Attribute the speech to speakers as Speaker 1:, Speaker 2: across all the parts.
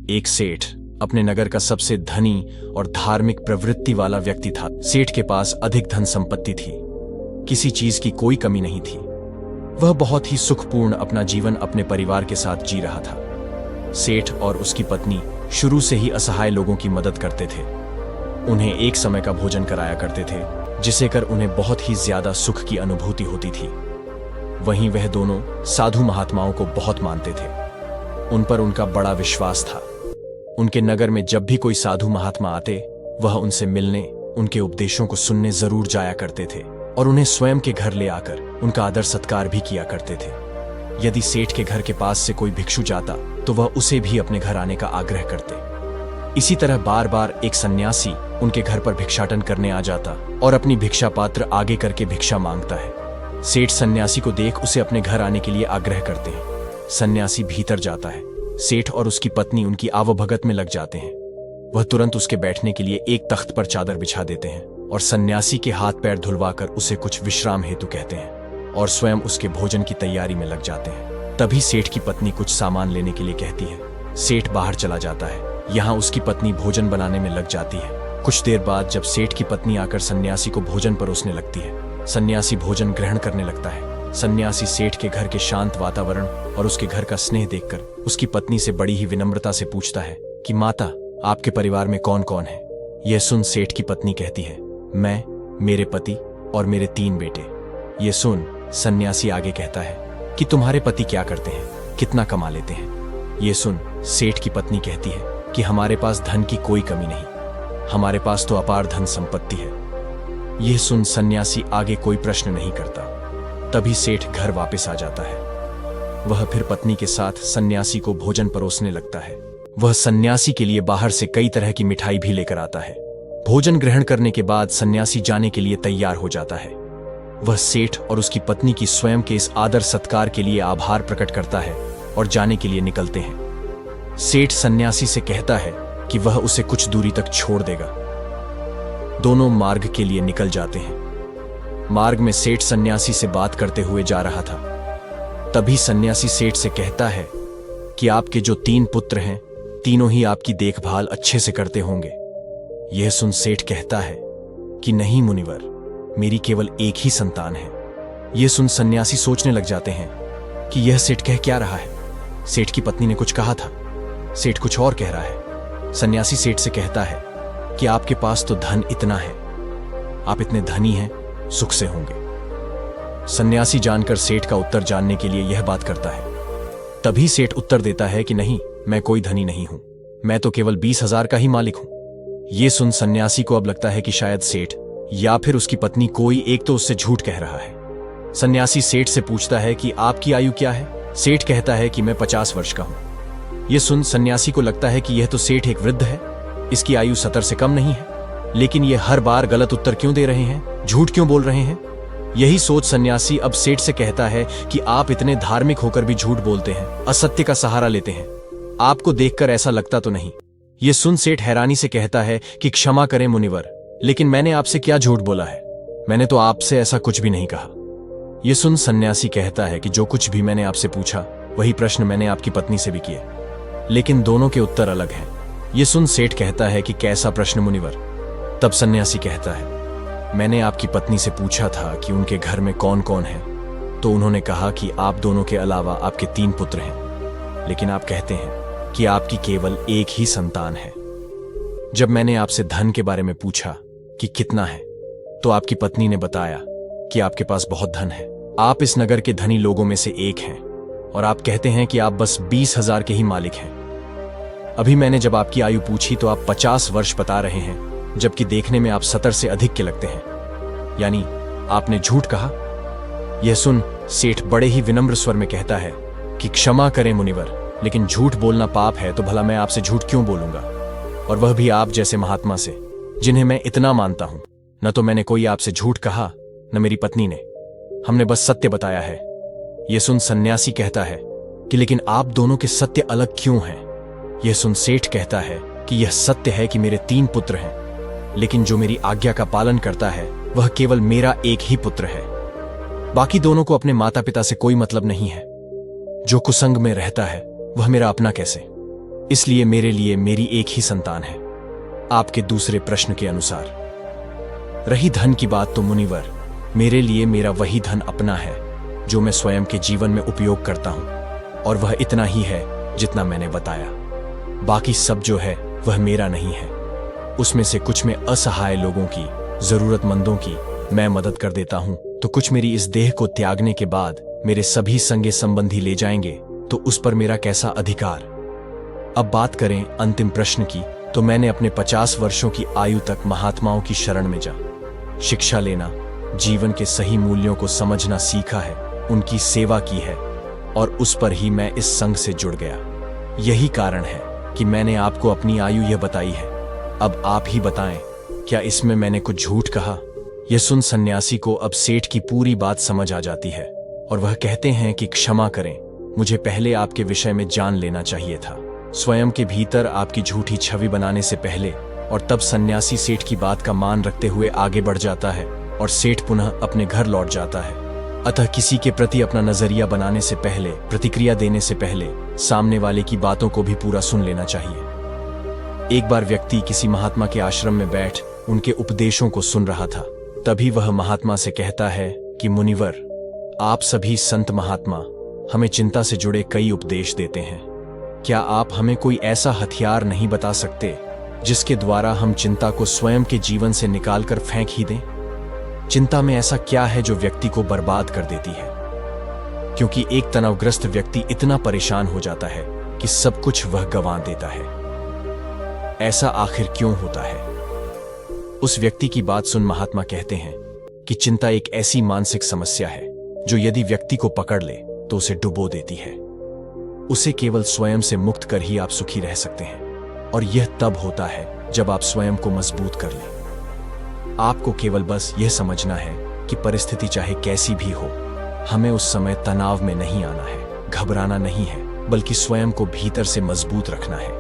Speaker 1: एक सेठ अपने नगर का सबसे धनी और धार्मिक प्रवृत्ति वाला व्यक्ति था। सेठ के पास अधिक धन संपत्ति थी, किसी चीज की कोई कमी नहीं थी। वह बहुत ही सुखपूर्ण अपना जीवन अपने परिवार के साथ जी रहा था। सेठ और उसकी पत्नी शुरू से ही असहाय लोगों की मदद करते थे। उन्हें एक समय का भोजन कराया करते थे, जिसे कर उन्हें बहुत ही ज्यादा सुख की अनुभूति होती थी। वहीं वह दोनों साधु महात्माओं को बहुत मानते थे। उन पर उनका बड़ा विश्वास था। उनके नगर में जब भी कोई साधु महात्मा आते, वह उनसे मिलने, उनके उपदेशों को सुनने जरूर जाया करते थे और उन्हें स्वयं के घर ले आकर उनका आदर सत्कार भी किया करते थे। यदि सेठ के घर के पास से कोई भिक्षु जाता तो वह उसे भी अपने घर आने का आग्रह करते। इसी तरह बार बार एक सन्यासी उनके घर पर भिक्षाटन करने आ जाता और अपनी भिक्षा पात्र आगे करके भिक्षा मांगता है। सेठ सन्यासी को देख उसे अपने घर आने के लिए आग्रह करते हैं। सन्यासी भीतर जाता है। सेठ और उसकी पत्नी उनकी आवभगत में लग जाते हैं। वह तुरंत उसके बैठने के लिए एक तख्त पर चादर बिछा देते हैं और सन्यासी के हाथ पैर धुलवाकर उसे कुछ विश्राम हेतु कहते हैं और स्वयं उसके भोजन की तैयारी में लग जाते हैं। तभी सेठ की पत्नी कुछ सामान लेने के लिए कहती है। सेठ बाहर चला जाता है। यहाँ उसकी पत्नी भोजन बनाने में लग जाती है। कुछ देर बाद जब सेठ की पत्नी आकर सन्यासी को भोजन परोसने लगती है, सन्यासी भोजन ग्रहण करने लगता है। सन्यासी सेठ के घर के शांत वातावरण और उसके घर का स्नेह देखकर उसकी पत्नी से बड़ी ही विनम्रता से पूछता है कि माता, आपके परिवार में कौन कौन है? यह सुन सेठ की पत्नी कहती है, मैं, मेरे पति और मेरे 3 बेटे। ये सुन सन्यासी आगे कहता है कि तुम्हारे पति क्या करते हैं, कितना कमा लेते हैं? ये सुन सेठ की पत्नी कहती है कि हमारे पास धन की कोई कमी नहीं, हमारे पास तो अपार धन संपत्ति है। यह सुन सन्यासी आगे कोई प्रश्न नहीं करता। तभी सेठ घर वापस आ जाता है। वह फिर पत्नी के साथ सन्यासी को भोजन परोसने लगता है। वह सन्यासी के लिए बाहर से कई तरह की मिठाई भी लेकर आता है। भोजन ग्रहण करने के बाद सन्यासी जाने के लिए तैयार हो जाता है। वह सेठ और उसकी पत्नी की स्वयं के इस आदर सत्कार के लिए आभार प्रकट करता है और जाने के लिए निकलते हैं। सेठ सन्यासी से कहता है कि वह उसे कुछ दूरी तक छोड़ देगा। दोनों मार्ग के लिए निकल जाते हैं। मार्ग में सेठ सन्यासी से बात करते हुए जा रहा था। तभी सन्यासी सेठ से कहता है कि आपके जो 3 पुत्र हैं, तीनों ही आपकी देखभाल अच्छे से करते होंगे। यह सुन सेठ कहता है कि नहीं मुनिवर, मेरी केवल एक ही संतान है। यह सुन सन्यासी सोचने लग जाते हैं कि यह सेठ कह क्या रहा है। सेठ की पत्नी ने कुछ कहा था, सेठ कुछ और कह रहा है। सन्यासी सेठ से कहता है कि आपके पास तो धन इतना है, आप इतने धनी हैं, सुख से होंगे। सन्यासी जानकर सेठ का उत्तर जानने के लिए यह बात करता है। तभी सेठ उत्तर देता है कि नहीं, मैं कोई धनी नहीं हूं, मैं तो केवल 20,000 का ही मालिक हूं। यह सुन सन्यासी को अब लगता है कि शायद सेठ या फिर उसकी पत्नी कोई एक तो उससे झूठ कह रहा है। सन्यासी सेठ से पूछता है कि आपकी आयु क्या है? सेठ कहता है कि मैं 50 वर्ष का हूं। यह सुन सन्यासी को लगता है कि यह तो सेठ एक वृद्ध है, इसकी आयु 70 से कम नहीं है। लेकिन ये हर बार गलत उत्तर क्यों दे रहे हैं, झूठ क्यों बोल रहे हैं? यही सोच सन्यासी अब सेठ से कहता है कि आप इतने धार्मिक होकर भी झूठ बोलते हैं, असत्य का सहारा लेते हैं, आपको देखकर ऐसा लगता तो नहीं। ये सुन सेठ हैरानी से कहता है कि क्षमा करें मुनिवर, लेकिन मैंने आपसे क्या झूठ बोला है? मैंने तो आपसे ऐसा कुछ भी नहीं कहा। यह सुन सन्यासी कहता है कि जो कुछ भी मैंने आपसे पूछा वही प्रश्न मैंने आपकी पत्नी से भी किए, लेकिन दोनों के उत्तर अलग हैं। यह सुन सेठ कहता है कि कैसा प्रश्न मुनिवर? तब सन्यासी कहता है, मैंने आपकी पत्नी से पूछा था कि उनके घर में कौन कौन है, तो उन्होंने कहा कि आप दोनों के अलावा आपके 3 पुत्र हैं, लेकिन आप कहते हैं कि आपकी केवल एक ही संतान है। जब मैंने आपसे धन के बारे में पूछा कि कितना है, तो आपकी पत्नी ने बताया कि आपके पास बहुत धन है, आप इस नगर के धनी लोगों में से एक हैं और आप कहते हैं कि आप बस 20,000 के ही मालिक हैं। अभी मैंने जब आपकी आयु पूछी तो आप 50 वर्ष बता रहे हैं, जबकि देखने में आप 70 से अधिक के लगते हैं, यानी आपने झूठ कहा। यह सुन सेठ बड़े ही विनम्र स्वर में कहता है कि क्षमा करें मुनिवर, लेकिन झूठ बोलना पाप है, तो भला मैं आपसे झूठ क्यों बोलूंगा, और वह भी आप जैसे महात्मा से, जिन्हें मैं इतना मानता हूं। न तो मैंने कोई आपसे झूठ कहा, न मेरी पत्नी ने, हमने बस सत्य बताया है। यह सुन सन्यासी कहता है कि लेकिन आप दोनों के सत्य अलग क्यों हैं? यह सुन सेठ कहता है कि यह सत्य है कि मेरे 3 पुत्र हैं, लेकिन जो मेरी आज्ञा का पालन करता है वह केवल मेरा एक ही पुत्र है। बाकी दोनों को अपने माता पिता से कोई मतलब नहीं है। जो कुसंग में रहता है वह मेरा अपना कैसे? इसलिए मेरे लिए मेरी एक ही संतान है। आपके दूसरे प्रश्न के अनुसार रही धन की बात, तो मुनिवर, मेरे लिए मेरा वही धन अपना है जो मैं स्वयं के जीवन में उपयोग करता हूं, और वह इतना ही है जितना मैंने बताया। बाकी सब जो है वह मेरा नहीं है। उसमें से कुछ में असहाय लोगों की, जरूरतमंदों की मैं मदद कर देता हूं, तो कुछ मेरी इस देह को त्यागने के बाद मेरे सभी संगे संबंधी ले जाएंगे, तो उस पर मेरा कैसा अधिकार। अब बात करें अंतिम प्रश्न की, तो मैंने अपने 50 वर्षों की आयु तक महात्माओं की शरण में जा शिक्षा लेना, जीवन के सही मूल्यों को समझना सीखा है, उनकी सेवा की है, और उस पर ही मैं इस संघ से जुड़ गया। यही कारण है कि मैंने आपको अपनी आयु यह बताई है। अब आप ही बताएं, क्या इसमें मैंने कुछ झूठ कहा? यह सुन सन्यासी को अब सेठ की पूरी बात समझ आ जाती है, और वह कहते हैं कि क्षमा करें, मुझे पहले आपके विषय में जान लेना चाहिए था। स्वयं के भीतर आपकी झूठी छवि बनाने से पहले, और तब सन्यासी सेठ की बात का मान रखते हुए आगे बढ़ जाता है, और सेठ पुनः अपने घर लौट जाता है। अतः किसी के प्रति अपना नजरिया बनाने से पहले, प्रतिक्रिया देने से पहले सामने वाले की बातों को भी पूरा सुन लेना चाहिए। एक बार व्यक्ति किसी महात्मा के आश्रम में बैठ उनके उपदेशों को सुन रहा था। तभी वह महात्मा से कहता है कि मुनिवर, आप सभी संत महात्मा हमें चिंता से जुड़े कई उपदेश देते हैं। क्या आप हमें कोई ऐसा हथियार नहीं बता सकते जिसके द्वारा हम चिंता को स्वयं के जीवन से निकालकर फेंक ही दें? चिंता में ऐसा क्या है जो व्यक्ति को बर्बाद कर देती है? क्योंकि एक तनावग्रस्त व्यक्ति इतना परेशान हो जाता है कि सब कुछ वह गंवा देता है। ऐसा आखिर क्यों होता है? उस व्यक्ति की बात सुन महात्मा कहते हैं कि चिंता एक ऐसी मानसिक समस्या है जो यदि व्यक्ति को पकड़ ले तो उसे डुबो देती है। उसे केवल स्वयं से मुक्त कर ही आप सुखी रह सकते हैं, और यह तब होता है जब आप स्वयं को मजबूत कर लें। आपको केवल बस यह समझना है कि परिस्थिति चाहे कैसी भी हो, हमें उस समय तनाव में नहीं आना है, घबराना नहीं है, बल्कि स्वयं को भीतर से मजबूत रखना है।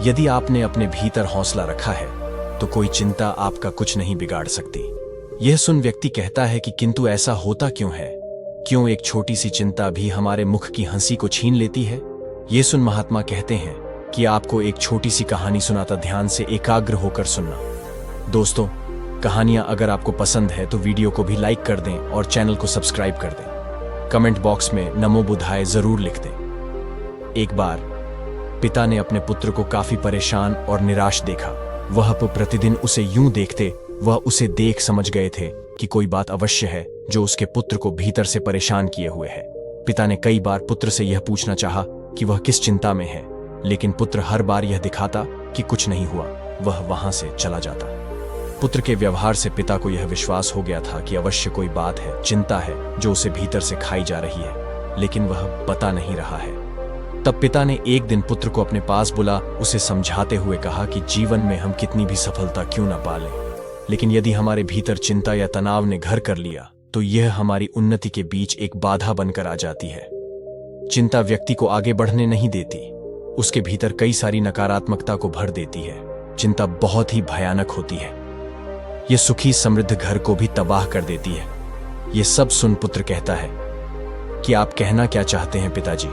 Speaker 1: यदि आपने अपने भीतर हौसला रखा है तो कोई चिंता आपका कुछ नहीं बिगाड़ सकती। यह सुन व्यक्ति कहता है कि किंतु ऐसा होता क्यों है? क्यों एक छोटी सी चिंता भी हमारे मुख की हंसी को छीन लेती है? यह सुन महात्मा कहते हैं कि आपको एक छोटी सी कहानी सुनाता, ध्यान से एकाग्र होकर सुनना। दोस्तों, कहानियां अगर आपको पसंद है तो वीडियो को भी लाइक कर दें और चैनल को सब्सक्राइब कर दें। कमेंट बॉक्स में नमो बुद्धाय जरूर लिख दें। एक बार पिता ने अपने पुत्र को काफी परेशान और निराश देखा। वह प्रतिदिन उसे यूं देखते, वह उसे देख समझ गए थे कि कोई बात अवश्य है जो उसके पुत्र को भीतर से परेशान किए हुए है। पिता ने कई बार पुत्र से यह पूछना चाहा कि वह किस चिंता में है, लेकिन पुत्र हर बार यह दिखाता कि कुछ नहीं हुआ, वह वहां से चला जाता। पुत्र के व्यवहार से पिता को यह विश्वास हो गया था कि अवश्य कोई बात है, चिंता है जो उसे भीतर से खाई जा रही है, लेकिन वह बता नहीं रहा है। तब पिता ने एक दिन पुत्र को अपने पास बुला उसे समझाते हुए कहा कि जीवन में हम कितनी भी सफलता क्यों न पालें, लेकिन यदि हमारे भीतर चिंता या तनाव ने घर कर लिया तो यह हमारी उन्नति के बीच एक बाधा बनकर आ जाती है। चिंता व्यक्ति को आगे बढ़ने नहीं देती, उसके भीतर कई सारी नकारात्मकता को भर देती है। चिंता बहुत ही भयानक होती है, यह सुखी समृद्ध घर को भी तबाह कर देती है। यह सब सुन पुत्र कहता है कि आप कहना क्या चाहते हैं पिताजी,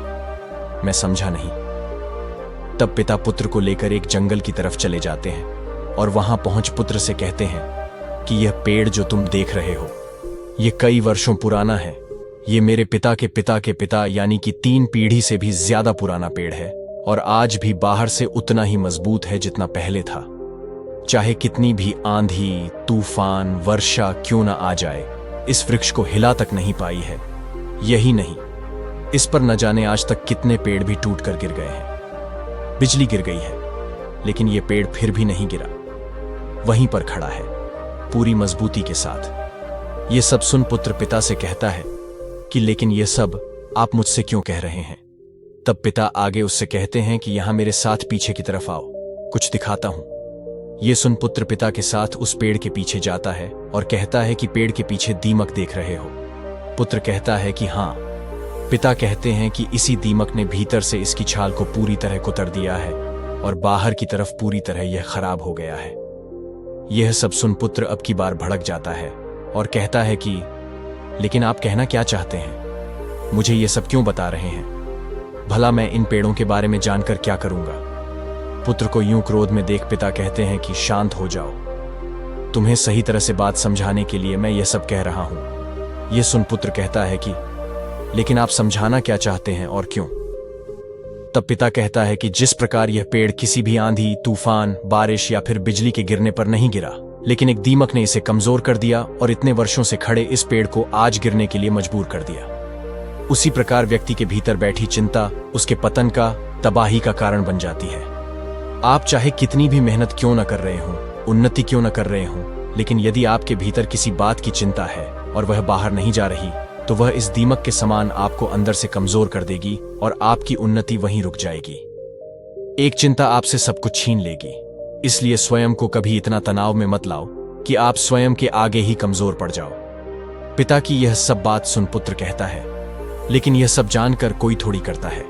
Speaker 1: मैं समझा नहीं। तब पिता पुत्र को लेकर एक जंगल की तरफ चले जाते हैं और वहां पहुंच पुत्र से कहते हैं कि यह पेड़ जो तुम देख रहे हो यह कई वर्षों पुराना है। ये मेरे पिता के पिता के पिता यानी कि 3 पीढ़ी से भी ज्यादा पुराना पेड़ है, और आज भी बाहर से उतना ही मजबूत है जितना पहले था। चाहे कितनी भी आंधी, तूफान, वर्षा क्यों ना आ जाए, इस वृक्ष को हिला तक नहीं पाई है। यही नहीं, इस पर न जाने आज तक कितने पेड़ भी टूट कर गिर गए हैं। बिजली गिर गई है, लेकिन यह पेड़ फिर भी नहीं गिरा, वहीं पर खड़ा है पूरी मजबूती के साथ। यह सब सुन पुत्र पिता से कहता है कि लेकिन यह सब आप मुझसे क्यों कह रहे हैं? तब पिता आगे उससे कहते हैं कि यहां मेरे साथ पीछे की तरफ आओ, कुछ दिखाता हूं। यह सुन पुत्र पिता के साथ उस पेड़ के पीछे जाता है और कहता है कि पेड़ के पीछे दीमक देख रहे हो? पुत्र कहता है कि हां। पिता कहते हैं कि इसी दीमक ने भीतर से इसकी छाल को पूरी तरह कुतर दिया है और बाहर की तरफ पूरी तरह यह खराब हो गया है। यह सब सुन पुत्र अब की बार भड़क जाता है और कहता है कि लेकिन आप कहना क्या चाहते हैं? मुझे यह सब क्यों बता रहे हैं? भला मैं इन पेड़ों के बारे में जानकर क्या करूंगा? पुत्र को यूं क्रोध में देख पिता कहते हैं कि शांत हो जाओ, तुम्हें सही तरह से बात समझाने के लिए मैं यह सब कह रहा हूं। यह सुन पुत्र कहता है कि लेकिन आप समझाना क्या चाहते हैं और क्यों? तब पिता कहता है कि जिस प्रकार यह पेड़ किसी भी आंधी, तूफान, बारिश या फिर बिजली के गिरने पर नहीं गिरा, लेकिन एक दीमक ने इसे कमजोर कर दिया और इतने वर्षों से खड़े इस पेड़ को आज गिरने के लिए मजबूर कर दिया, उसी प्रकार व्यक्ति के भीतर बैठी चिंता उसके पतन का, तबाही का कारण बन जाती है। आप चाहे कितनी भी मेहनत क्यों न कर रहे हों, उन्नति क्यों न कर रहे हों, लेकिन यदि आपके भीतर किसी बात की चिंता है और वह बाहर नहीं जा रही, तो वह इस दीमक के समान आपको अंदर से कमजोर कर देगी और आपकी उन्नति वहीं रुक जाएगी। एक चिंता आपसे सब कुछ छीन लेगी। इसलिए स्वयं को कभी इतना तनाव में मत लाओ कि आप स्वयं के आगे ही कमजोर पड़ जाओ। पिता की यह सब बात सुन पुत्र कहता है, लेकिन यह सब जानकर कोई थोड़ी करता है,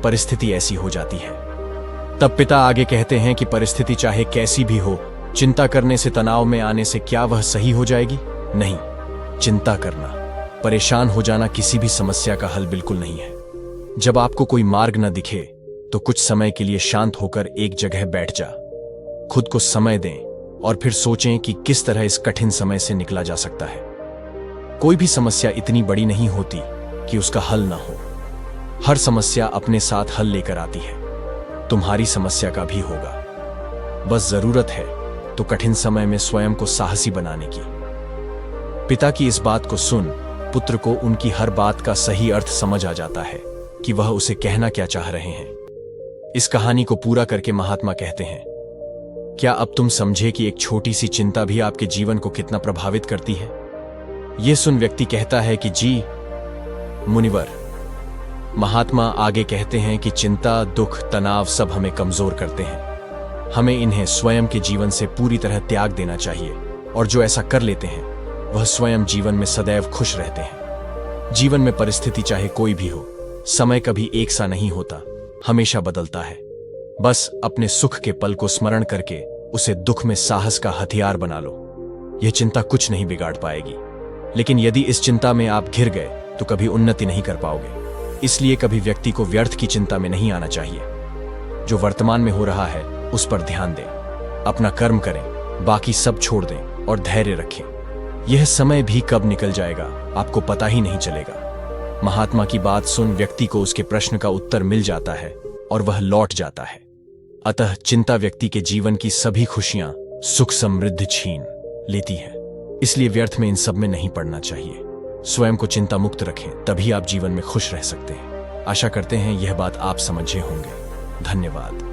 Speaker 1: परिस्थिति ऐसी हो जाती है। तब पिता आगे कहते हैं कि परिस्थिति चाहे कैसी भी हो, चिंता करने से, तनाव में आने से क्या वह सही हो जाएगी? नहीं। चिंता करना, परेशान हो जाना किसी भी समस्या का हल बिल्कुल नहीं है। जब आपको कोई मार्ग न दिखे तो कुछ समय के लिए शांत होकर एक जगह बैठ जा, खुद को समय दें और फिर सोचें कि किस तरह इस कठिन समय से निकला जा सकता है। कोई भी समस्या इतनी बड़ी नहीं होती कि उसका हल ना हो। हर समस्या अपने साथ हल लेकर आती है। तुम्हारी समस्या का भी होगा। बस जरूरत है तो कठिन समय में स्वयं को साहसी बनाने की। पिता की इस बात को सुन पुत्र को उनकी हर बात का सही अर्थ समझ आ जाता है कि वह उसे कहना क्या चाह रहे हैं। इस कहानी को पूरा करके महात्मा कहते हैं, क्या अब तुम समझे कि एक छोटी सी चिंता भी आपके जीवन को कितना प्रभावित करती है? यह सुन व्यक्ति कहता है कि जी मुनिवर। महात्मा आगे कहते हैं कि चिंता, दुख, तनाव सब हमें कमजोर करते हैं। हमें इन्हें स्वयं के जीवन से पूरी तरह त्याग देना चाहिए और जो ऐसा कर लेते हैं वह स्वयं जीवन में सदैव खुश रहते हैं। जीवन में परिस्थिति चाहे कोई भी हो, समय कभी एक सा नहीं होता, हमेशा बदलता है। बस अपने सुख के पल को स्मरण करके उसे दुख में साहस का हथियार बना लो। यह चिंता कुछ नहीं बिगाड़ पाएगी, लेकिन यदि इस चिंता में आप घिर गए तो कभी उन्नति नहीं कर पाओगे। इसलिए कभी व्यक्ति को व्यर्थ की चिंता में नहीं आना चाहिए। जो वर्तमान में हो रहा है उस पर ध्यान दें, अपना कर्म करें, बाकी सब छोड़ दें और धैर्य रखें। यह समय भी कब निकल जाएगा आपको पता ही नहीं चलेगा। महात्मा की बात सुन व्यक्ति को उसके प्रश्न का उत्तर मिल जाता है और वह लौट जाता है। अतः चिंता व्यक्ति के जीवन की सभी खुशियां, सुख, समृद्धि छीन लेती है। इसलिए व्यर्थ में इन सब में नहीं पड़ना चाहिए। स्वयं को चिंता मुक्त रखें, तभी आप जीवन में खुश रह सकते हैं। आशा करते हैं यह बात आप समझे होंगे। धन्यवाद।